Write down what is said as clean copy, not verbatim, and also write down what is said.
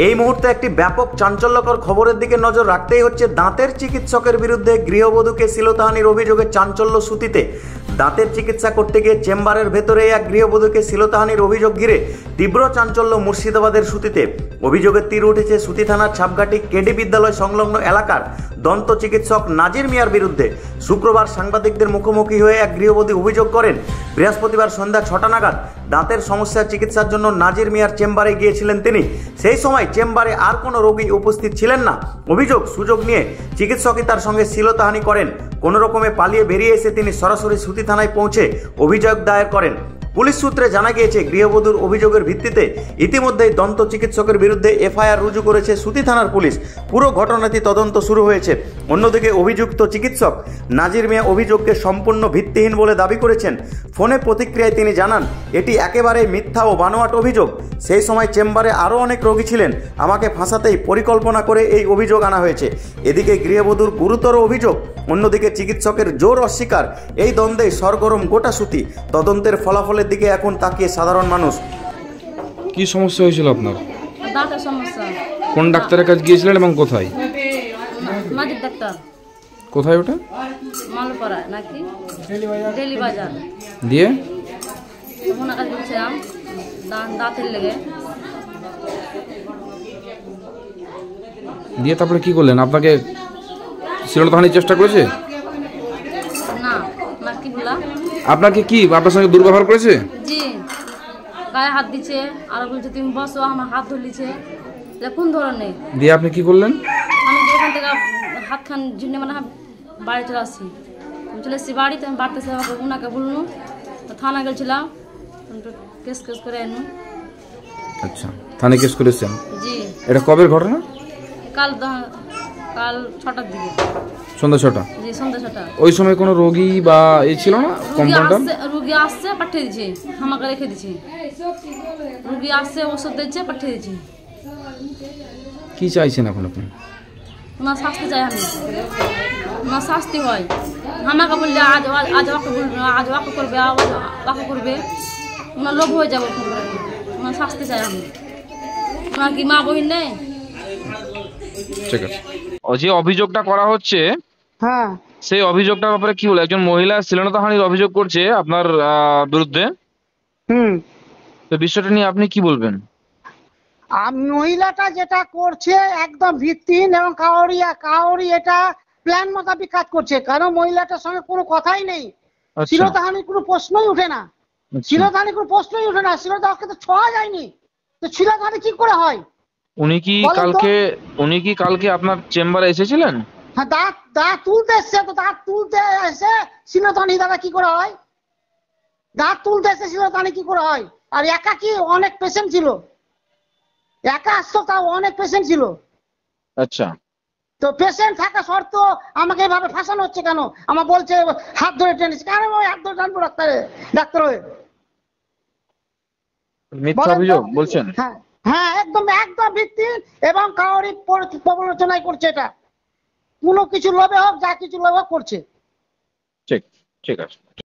এই মুহূর্তে একটি ব্যাপক চাঞ্চল্যকর খবরের দিকে নজর রাখতেই হচ্ছে। দাঁতের চিকিৎসকের বিরুদ্ধে গৃহবধূকে শ্লীলতাহানির অভিযোগে চাঞ্চল্য সুতিতে। দাঁতের চিকিৎসা করতে গিয়ে চেম্বারের ভেতরে এক গৃহবধূকে শ্লীলতাহানির অভিযোগ ঘিরে তীব্র চাঞ্চল্য মুর্শিদাবাদের সুতিতে। অভিযোগের তীর উঠেছে সুতি থানার ছাপঘাটি কেডি বিদ্যালয় সংলগ্ন এলাকার দন্ত চিকিৎসক নাজির মিয়ার বিরুদ্ধে। শুক্রবার সাংবাদিকদের মুখোমুখি হয়ে এক গৃহবধূ অভিযোগ করেন, বৃহস্পতিবার সন্ধ্যা 6টা নাগাদ দাঁতের সমস্যার চিকিৎসার জন্য নাজির মিয়ার চেম্বারে গিয়েছিলেন তিনি। সেই সময় চেম্বারে আর কোনো রোগী উপস্থিত ছিলেন না। অভিযোগ, সুযোগ নিয়ে চিকিৎসকই তার সঙ্গে শ্লীলতাহানি করেন। কোনো রকমে পালিয়ে বেরিয়ে এসে তিনি সরাসরি সুতি থানায় পৌঁছে অভিযোগ দায়ের করেন। পুলিশ সূত্রে জানা গিয়েছে, গৃহবধূর অভিযোগের ভিত্তিতে ইতিমধ্যেই দন্ত চিকিৎসকের বিরুদ্ধে এফআইআর রুজু করেছে সুতি থানার পুলিশ। পুরো ঘটনাটি তদন্ত শুরু হয়েছে। অন্যদিকে অভিযুক্ত চিকিৎসক নাজির মিয়া অভিযোগকে সম্পূর্ণ ভিত্তিহীন বলে দাবি করেছেন। ফোনে প্রতিক্রিয়ায় তিনি জানান, এটি একেবারে মিথ্যা ও বানোয়াট অভিযোগ। সেই সময় চেম্বারে আরও অনেক রোগী ছিলেন। আমাকে ফাঁসাতেই পরিকল্পনা করে এই অভিযোগ আনা হয়েছে। এদিকে গৃহবধূর গুরুতর অভিযোগ, অন্যদিকে চিকিৎসকের জোর অস্বীকার। এই দ্বন্দ্বে সরগরম গোটা সুতি। তদন্তের ফলাফলের দিকে এখন তাকিয়ে সাধারণ মানুষ। কি সমস্যা হয়েছিল আপনার? দাঁতের সমস্যা। কোন ডাক্তারের কাছে গিয়েছিলেন এবং কোথায়? নাজির ডাক্তার। কোথায় ওটা? মালপাড়া নাকি ডেলি বাজার। দিয়ে ওনার কাছে গেছিলাম দাঁতের লেগে। দিয়ে তারপরে কি করলেন? আপনাকে শ্লীলতাহানির চেষ্টা করেছে? না না, কি বললাম? আপনাকে কি আপনার সঙ্গে দুর্ব্যবহার করেছে? জি, গায়ে হাত দিচ্ছে আর বলছে তুমি বসো, আমার হাত ধরলিছে। কোন ধরনের? দিয়ে আপনি কি করলেন? আমি যেখান থেকে হাত খান ঝিন্নে মানে বাড়ি চলে আসছি। আমি চলে এসেছি বাড়িতে, আমি বাড়তে আমাকে ওনাকে বললুম, থানা গেছিলাম, কেস করে আনু। আচ্ছা, থানায় কেস করেছেন? জি। এটা কবের ঘটনা? কাল 6টার দিকে। সন্ধ্যা 6টা? জি, সন্ধ্যা 6টা। ওই সময় কোনো রোগী বা এই ছিল না? কম্পাউন্ডার রুগী আসছে, পাঠিয়ে দিচ্ছে, আমাকে রেখে দিচ্ছে। রুগী আসছে, ওষুধ দিচ্ছে, পাঠিয়ে দিচ্ছে। কি চাইছেন এখন আপনি? ওনার শাস্তি চাই আমি, ওনার শাস্তি হয়। আমাকে বললে আজ ওকে বলবে, আজ ওকে করবে, ওকে করবে, ওনার লোভ হয়ে যাবে। ওনার শাস্তি চাই আমি। ওনার কি মা বহিন নেই? ঠিক আছে। যে অভিযোগটা করা হচ্ছে, হ্যাঁ, সেই অভিযোগটার ব্যাপারে কি বলে? একজন মহিলা শ্লীলতাহানির অভিযোগ করছে আপনার বিরুদ্ধে। তো বিষয়টা নিয়ে আপনি কি বলবেন? মহিলাটা যেটা করছে একদম ভিত্তিহীন এবং কাউরি এটা প্ল্যান মোতাবেক কাজ করছে। কারণ মহিলাটার সঙ্গে কোনো কথাই নেই। শ্লীলতাহানির কোনো প্রশ্নই উঠে না। শ্লীলতাহানির কোনো প্রশ্নই উঠে না। শ্লীলতাহানিকে তো ছোঁয়া যায়নি, তো শ্লীলতাহানি কি করে হয়? উনি কি কালকে আপনার চেম্বারে এসেছিলেন? হ্যাঁ, দাঁত তুলতে এসছে। তো দাঁত তুলতে এসে শ্লীলতাহানি দাদা কি করে হয়? দাঁত তুলতে এসে শ্লীলতাহানি কি করে হয়? আর একা কি অনেক পেশেন্ট ছিল? একা আসতো, তাও অনেক পেশেন্ট ছিল। আচ্ছা, তো পেশেন্ট থাকা সত্ত্বেও আমাকে এভাবে ফাঁসানো হচ্ছে কেন? আমার বলছে হাত ধরে টেনেছে। কেন ওই হাত ধরে টানবো ডাক্তার হয়ে? মিথ্যা অভিযোগ বলছেন? হ্যাঁ হ্যাঁ, একদম ভিত্তিহীন এবং কাউরি প্রবঞ্চনায় করছে। এটা কোনো কিছু লোভে হোক, যা কিছু লোভে করছে। ঠিক আছে।